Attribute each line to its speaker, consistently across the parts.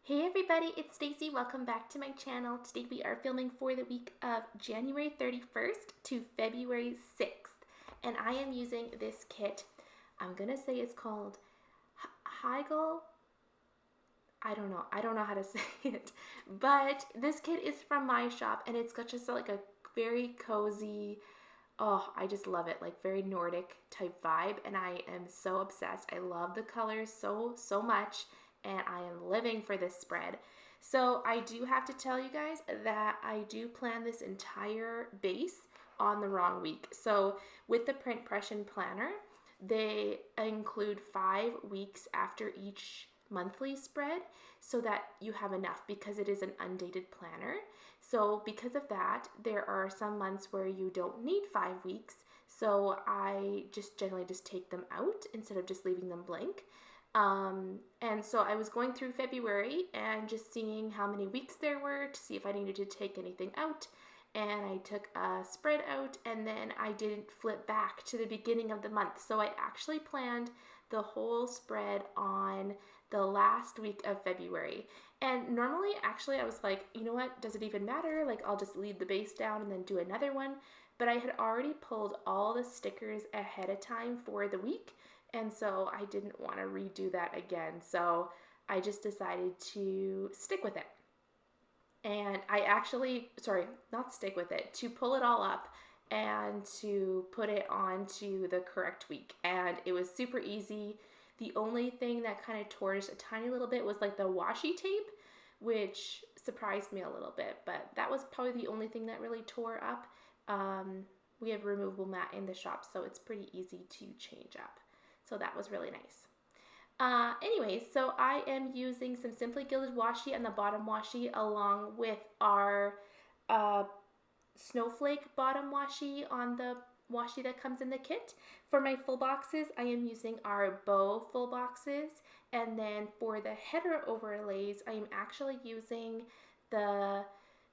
Speaker 1: Hey everybody, it's Stacy. Welcome back to my channel. Today we are filming for the week of January 31st to February 6th. And I am using this kit. I'm going to say it's called Hygge. I don't know how to say it. But this kit is from my shop and it's got just like a very cozy, oh, I just love it, like very Nordic type vibe, and I am so obsessed. I love the colors so much, and I am living for this spread. So I do have to tell you guys that I do plan this entire base on the wrong week. So with the Print Prairie Planner, they include 5 weeks after each monthly spread so that you have enough, because it is an undated planner. So because of that, there are some months where you don't need 5 weeks. So I just generally just take them out instead of just leaving them blank. And so I was going through February and just seeing how many weeks there were to see if I needed to take anything out. And I took a spread out, and then I didn't flip back to the beginning of the month. So I actually planned the whole spread on the last week of February. And normally, actually, I was like, you know what, does it even matter? Like, I'll just leave the base down and then do another one. But I had already pulled all the stickers ahead of time for the week, and so I didn't want to redo that again. So I just decided to stick with it. And I actually, sorry, not stick with it, to pull it all up and to put it onto the correct week. And it was super easy. The only thing that kind of tore just a tiny little bit was like the washi tape, which surprised me a little bit, but that was probably the only thing that really tore up. We have removable mat in the shop, so it's pretty easy to change up. So that was really nice. Anyways, so I am using some Simply Gilded washi on the bottom washi, along with our snowflake bottom washi on the washi that comes in the kit. For my full boxes, I am using our bow full boxes, and then for the header overlays, I am actually using the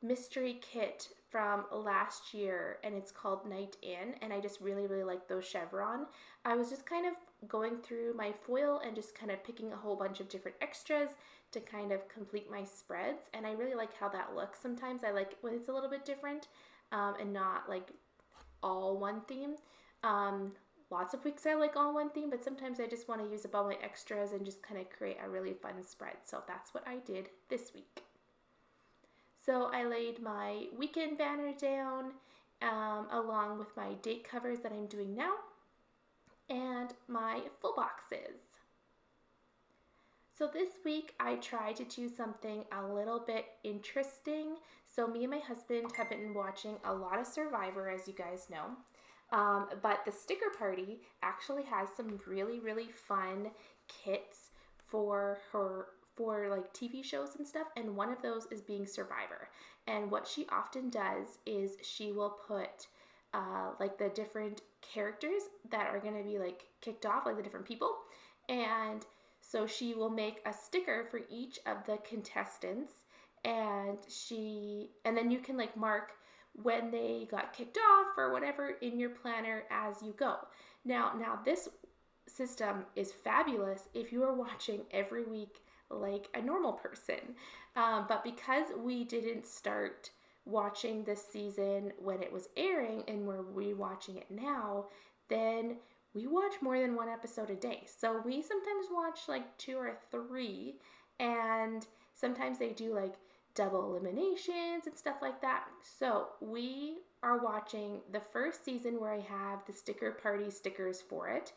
Speaker 1: mystery kit from last year, and it's called Night In, and I just really like those chevron. I was just kind of going through my foil and just kind of picking a whole bunch of different extras to kind of complete my spreads, and I really like how that looks. Sometimes I like when it's a little bit different and not like all one theme. Lots of weeks I like all one theme, but sometimes I just want to use up all my extras and just kind of create a really fun spread. So that's what I did this week. So I laid my weekend banner down along with my date covers that I'm doing now and my full boxes. So this week I tried to do something a little bit interesting. So me and my husband have been watching a lot of Survivor, as you guys know. But the sticker party actually has some really fun kits for like TV shows and stuff, and one of those is being Survivor. And what she often does is she will put like the different characters that are going to be like kicked off, like the different people, and so she will make a sticker for each of the contestants, and then you can like mark when they got kicked off or whatever in your planner as you go. Now this system is fabulous if you are watching every week like a normal person. But because we didn't start watching this season when it was airing and we're rewatching it now, then we watch more than one episode a day. So we sometimes watch like 2 or 3, and sometimes they do like double eliminations and stuff like that. So we are watching the first season where I have the sticker party stickers for it.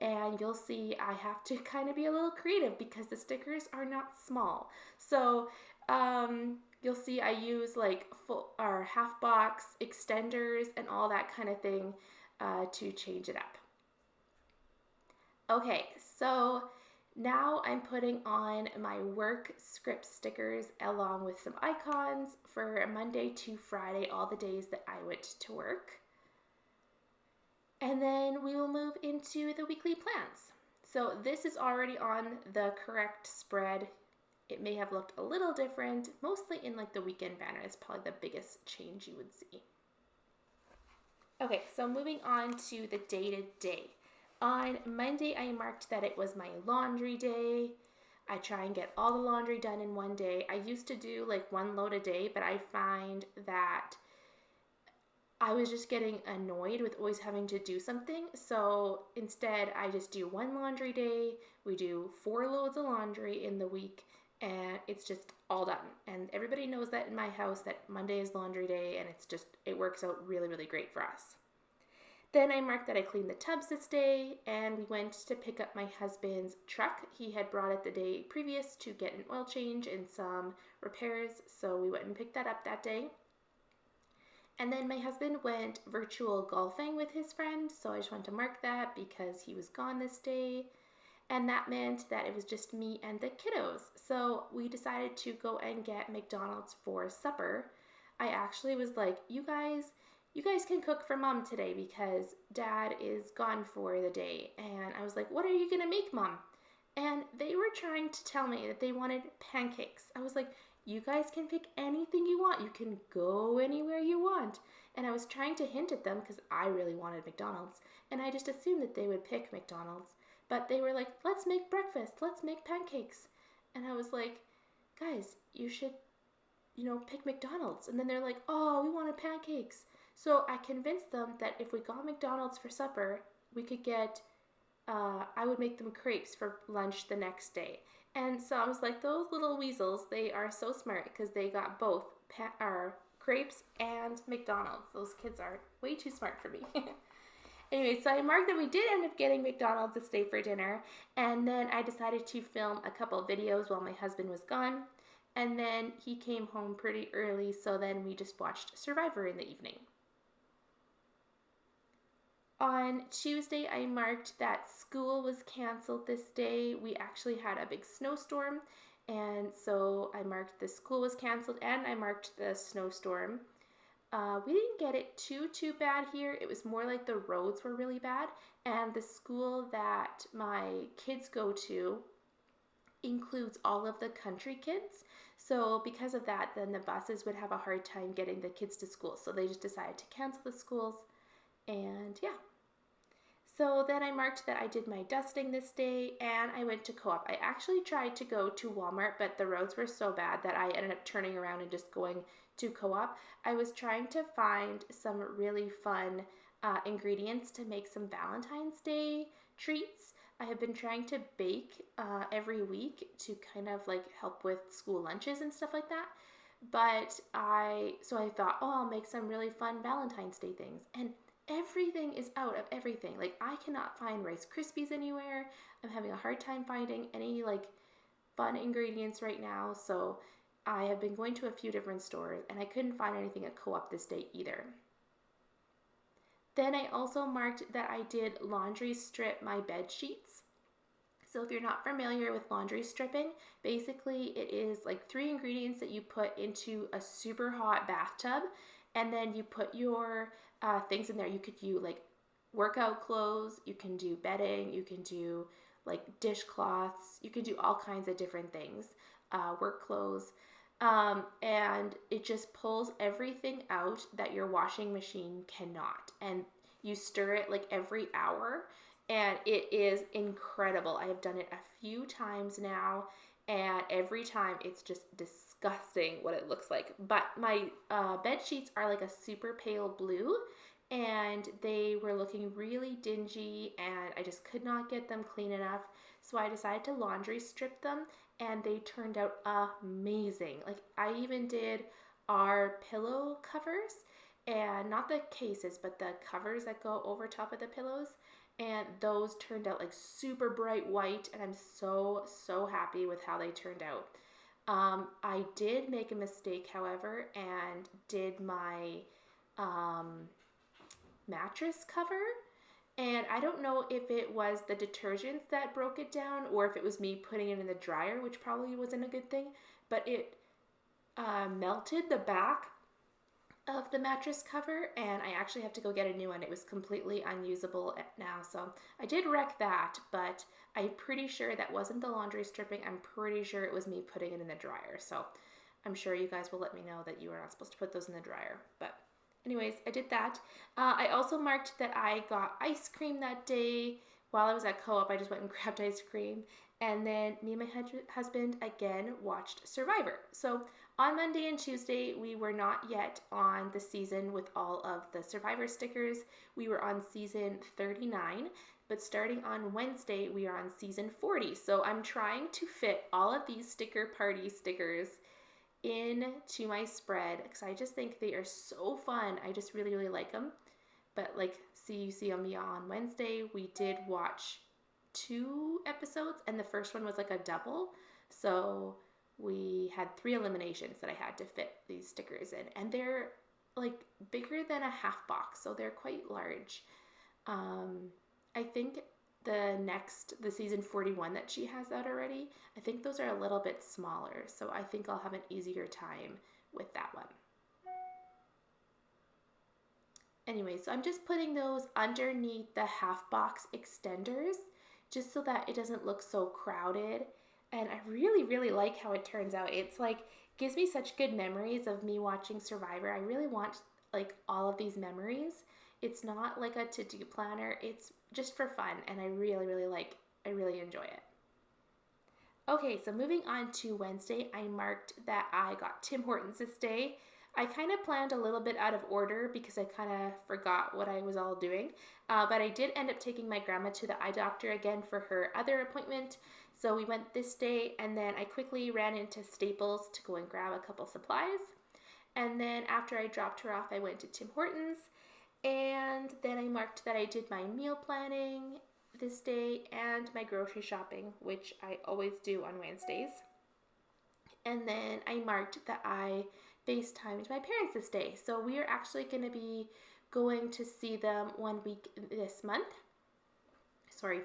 Speaker 1: And you'll see I have to kind of be a little creative because the stickers are not small. So you'll see I use like full or half box extenders and all that kind of thing to change it up. Okay, so now I'm putting on my work script stickers along with some icons for Monday to Friday, all the days that I went to work. And then we will move into the weekly plans. So this is already on the correct spread. It may have looked a little different, mostly in like the weekend banner is probably the biggest change you would see. Okay, so moving on to the day-to-day. On Monday, I marked that it was my laundry day. I try and get all the laundry done in one day. I used to do like one load a day, but I find that I was just getting annoyed with always having to do something. So instead, I just do one laundry day. We do 4 loads of laundry in the week, and it's just all done. And everybody knows that in my house that Monday is laundry day, and it works out really, really great for us. Then I marked that I cleaned the tubs this day, and we went to pick up my husband's truck. He had brought it the day previous to get an oil change and some repairs, so we went and picked that up that day. And then my husband went virtual golfing with his friend, so I just wanted to mark that because he was gone this day. And that meant that it was just me and the kiddos. So we decided to go and get McDonald's for supper. I actually was like, you guys can cook for Mom today because Dad is gone for the day. And I was like, what are you gonna make, Mom? And they were trying to tell me that they wanted pancakes. I was like, you guys can pick anything you want. You can go anywhere you want. And I was trying to hint at them because I really wanted McDonald's. And I just assumed that they would pick McDonald's. But they were like, let's make breakfast. Let's make pancakes. And I was like, guys, you should, pick McDonald's. And then they're like, oh, we wanted pancakes. So I convinced them that if we got McDonald's for supper, we could get, I would make them crepes for lunch the next day. And so I was like, those little weasels, they are so smart because they got both crepes and McDonald's. Those kids are way too smart for me. Anyway, so I marked that we did end up getting McDonald's this day for dinner. And then I decided to film a couple of videos while my husband was gone. And then he came home pretty early, so then we just watched Survivor in the evening. On Tuesday, I marked that school was canceled this day. We actually had a big snowstorm, and so I marked the school was canceled and I marked the snowstorm. We didn't get it too bad here. It was more like the roads were really bad, and the school that my kids go to includes all of the country kids. So because of that, then the buses would have a hard time getting the kids to school. So they just decided to cancel the schools. And yeah. So then I marked that I did my dusting this day and I went to Co-op. I actually tried to go to Walmart, but the roads were so bad that I ended up turning around and just going to Co-op. I was trying to find some really fun ingredients to make some Valentine's Day treats. I have been trying to bake every week to kind of like help with school lunches and stuff like that. But I thought, oh, I'll make some really fun Valentine's Day things. And everything is out of everything. Like, I cannot find Rice Krispies anywhere. I'm having a hard time finding any like fun ingredients right now. So I have been going to a few different stores and I couldn't find anything at Co-op this day either. Then I also marked that I did laundry strip my bed sheets. So if you're not familiar with laundry stripping, basically it is like 3 ingredients that you put into a super hot bathtub, and then you put your things in there. You could do like workout clothes, you can do bedding, you can do like dishcloths, you can do all kinds of different things, work clothes. And it just pulls everything out that your washing machine cannot. And you stir it like every hour, and it is incredible. I have done it a few times now, and every time it's just disgusting what it looks like. But my bed sheets are like a super pale blue, and they were looking really dingy, and I just could not get them clean enough. So I decided to laundry strip them, and they turned out amazing. Like, I even did our pillow covers, and not the cases, but the covers that go over top of the pillows, and those turned out like super bright white, and I'm so happy with how they turned out. I did make a mistake, however, and did my mattress cover, and I don't know if it was the detergent that broke it down or if it was me putting it in the dryer, which probably wasn't a good thing, but it melted the back of the mattress cover, and I actually have to go get a new one. It was completely unusable now, so I did wreck that, but I'm pretty sure that wasn't the laundry stripping. I'm pretty sure it was me putting it in the dryer, so I'm sure you guys will let me know that you are not supposed to put those in the dryer. But anyways, I did that. I also marked that I got ice cream that day while I was at Co-op, I just went and grabbed ice cream. And then me and my husband again watched Survivor. So on Monday and Tuesday, we were not yet on the season with all of the Survivor stickers. We were on season 39, but starting on Wednesday, we are on season 40. So I'm trying to fit all of these sticker party stickers into my spread because I just think they are so fun. I just really, really like them. But like, you see on me on Wednesday, we did watch 2 episodes, and the first one was like a double. So we had 3 eliminations that I had to fit these stickers in, and they're like bigger than a half box, so they're quite large. I think the season 41 that she has out already, I think those are a little bit smaller, so I think I'll have an easier time with that one. Anyway, so I'm just putting those underneath the half box extenders just so that it doesn't look so crowded. And I really, really like how it turns out. It's like, gives me such good memories of me watching Survivor. I really want like all of these memories. It's not like a to-do planner. It's just for fun. And I really, really enjoy it. Okay, so moving on to Wednesday, I marked that I got Tim Hortons this day. I kind of planned a little bit out of order because I kind of forgot what I was all doing. But I did end up taking my grandma to the eye doctor again for her other appointment. So we went this day, and then I quickly ran into Staples to go and grab a couple supplies. And then after I dropped her off, I went to Tim Hortons. And then I marked that I did my meal planning this day and my grocery shopping, which I always do on Wednesdays. And then I marked that I FaceTimed my parents this day. So we are actually going to be going to see them 1 week this month.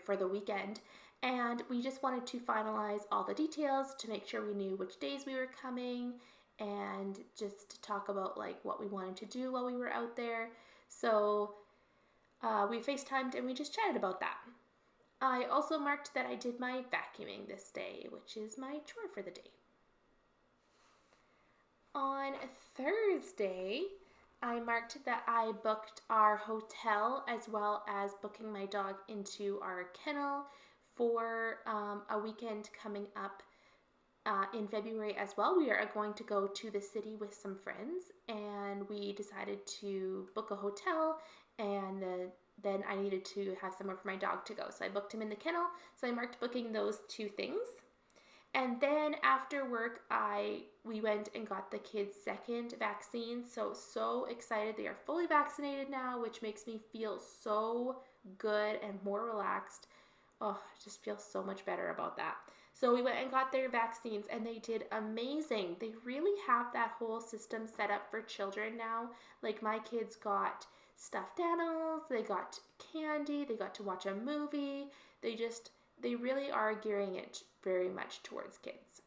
Speaker 1: For the weekend. And we just wanted to finalize all the details to make sure we knew which days we were coming and just to talk about like what we wanted to do while we were out there. So we FaceTimed and we just chatted about that. I also marked that I did my vacuuming this day, which is my chore for the day. On Thursday, I marked that I booked our hotel as well as booking my dog into our kennel for a weekend coming up in February as well. We are going to go to the city with some friends, and we decided to book a hotel, and then I needed to have somewhere for my dog to go. So I booked him in the kennel. So I marked booking those 2 things. And then after work, we went and got the kids' second vaccine. So excited. They are fully vaccinated now, which makes me feel so good and more relaxed. Oh, I just feel so much better about that. So we went and got their vaccines, and they did amazing. They really have that whole system set up for children now. Like my kids got stuffed animals, they got candy, they got to watch a movie. They really are gearing it very much towards kids.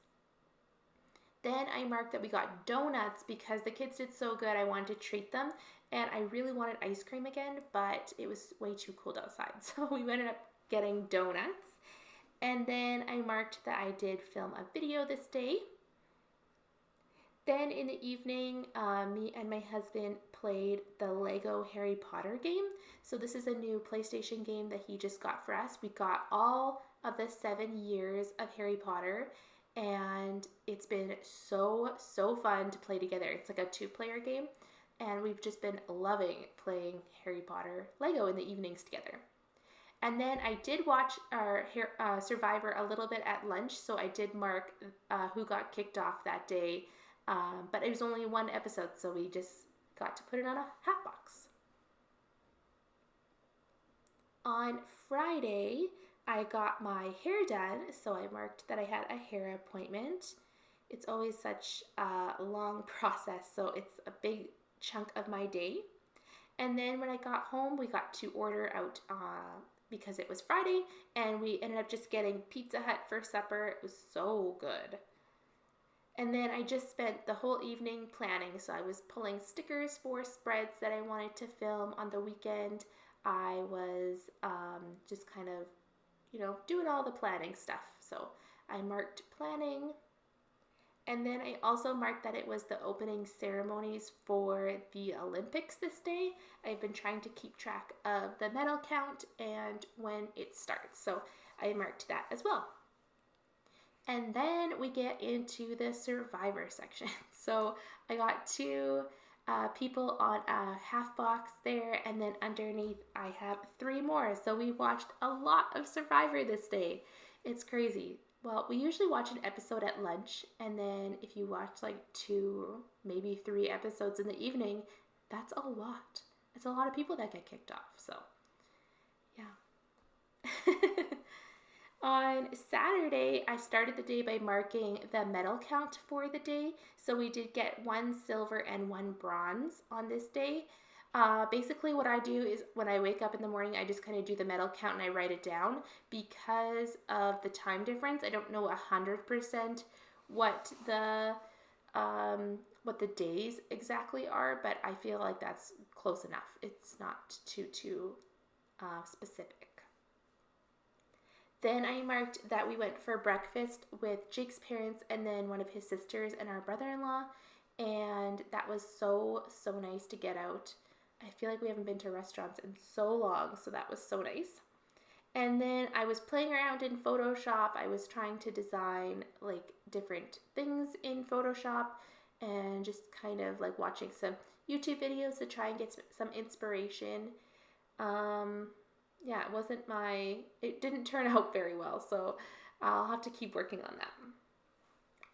Speaker 1: Then I marked that we got donuts because the kids did so good. I wanted to treat them, and I really wanted ice cream again, but it was way too cold outside. So we ended up getting donuts. And then I marked that I did film a video this day. Then in the evening, me and my husband played the Lego Harry Potter game. So this is a new PlayStation game that he just got for us. We got all of the 7 years of Harry Potter, and it's been so fun to play together. It's like a 2-player game, and we've just been loving playing Harry Potter Lego in the evenings together. And then I did watch our Survivor a little bit at lunch, so I did mark who got kicked off that day. But it was only 1 episode, so we just got to put it on a half box. On Friday, I got my hair done, so I marked that I had a hair appointment. It's always such a long process, so it's a big chunk of my day. And then when I got home, we got to order out because it was Friday, and we ended up just getting Pizza Hut for supper. It was so good. And then I just spent the whole evening planning. So I was pulling stickers for spreads that I wanted to film on the weekend. I was just kind of, doing all the planning stuff. So I marked planning. And then I also marked that it was the opening ceremonies for the Olympics this day. I've been trying to keep track of the medal count and when it starts. So I marked that as well. And then we get into the Survivor section. So I got two people on a half box there, and then underneath I have 3 more. So we watched a lot of Survivor this day. It's crazy. Well, we usually watch an episode at lunch, and then if you watch like 2, maybe 3 episodes in the evening, that's a lot. It's a lot of people that get kicked off, so yeah. On Saturday, I started the day by marking the medal count for the day. So we did get 1 silver and 1 bronze on this day. Basically what I do is when I wake up in the morning, I just kind of do the medal count and I write it down. Because of the time difference, I don't know 100% what the days exactly are, but I feel like that's close enough. It's not too specific. Then I marked that we went for breakfast with Jake's parents and then one of his sisters and our brother-in-law, and that was so nice to get out. I feel like we haven't been to restaurants in so long, so that was so nice. And then I was playing around in Photoshop. I was trying to design like different things in Photoshop and just kind of like watching some YouTube videos to try and get some inspiration. Yeah, it didn't turn out very well, so I'll have to keep working on that.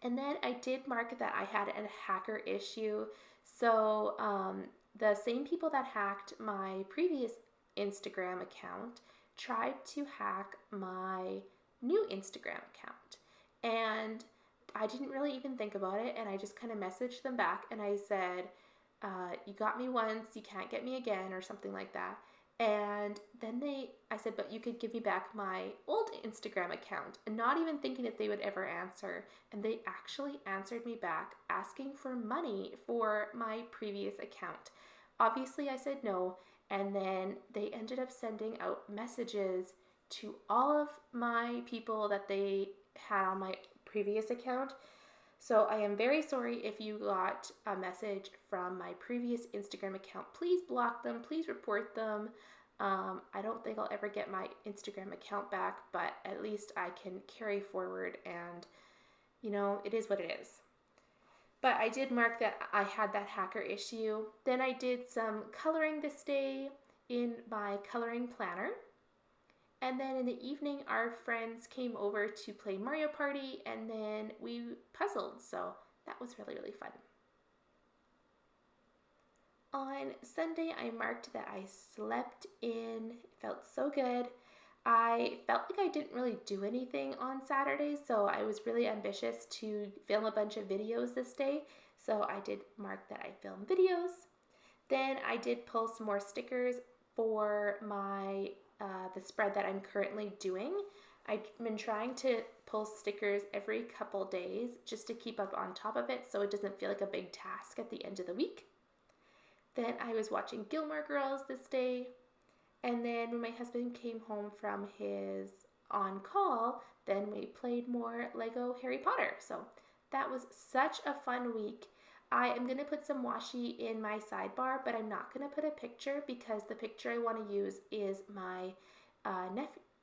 Speaker 1: And then I did mark that I had a hacker issue. So the same people that hacked my previous Instagram account tried to hack my new Instagram account. And I didn't really even think about it, and I just kind of messaged them back and I said, you got me once, you can't get me again, or something like that. And then I said, but you could give me back my old Instagram account, and not even thinking that they would ever answer. And they actually answered me back asking for money for my previous account. Obviously I said no, and then they ended up sending out messages to all of my people that they had on my previous account. So I am very sorry if you got a message from my previous Instagram account. Please block them. Please report them. I don't think I'll ever get my Instagram account back, but at least I can carry forward and, it is what it is. But I did mark that I had that hacker issue. Then I did some coloring this day in my coloring planner. And then in the evening, our friends came over to play Mario Party, and then we puzzled, so that was really, really fun. On Sunday, I marked that I slept in. It felt so good. I felt like I didn't really do anything on Saturday, so I was really ambitious to film a bunch of videos this day. So I did mark that I filmed videos. Then I did pull some more stickers for my the spread that I'm currently doing. I've been trying to pull stickers every couple days just to keep up on top of it so it doesn't feel like a big task at the end of the week. Then I was watching Gilmore Girls this day. And then when my husband came home from his on-call, then we played more Lego Harry Potter. So that was such a fun week. I am going to put some washi in my sidebar, but I'm not going to put a picture because the picture I want to use is my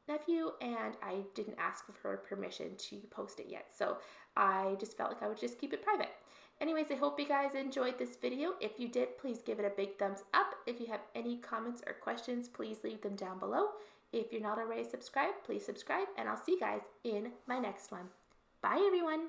Speaker 1: nephew, and I didn't ask for her permission to post it yet. So I just felt like I would just keep it private. Anyways, I hope you guys enjoyed this video. If you did, please give it a big thumbs up. If you have any comments or questions, please leave them down below. If you're not already subscribed, please subscribe, and I'll see you guys in my next one. Bye, everyone.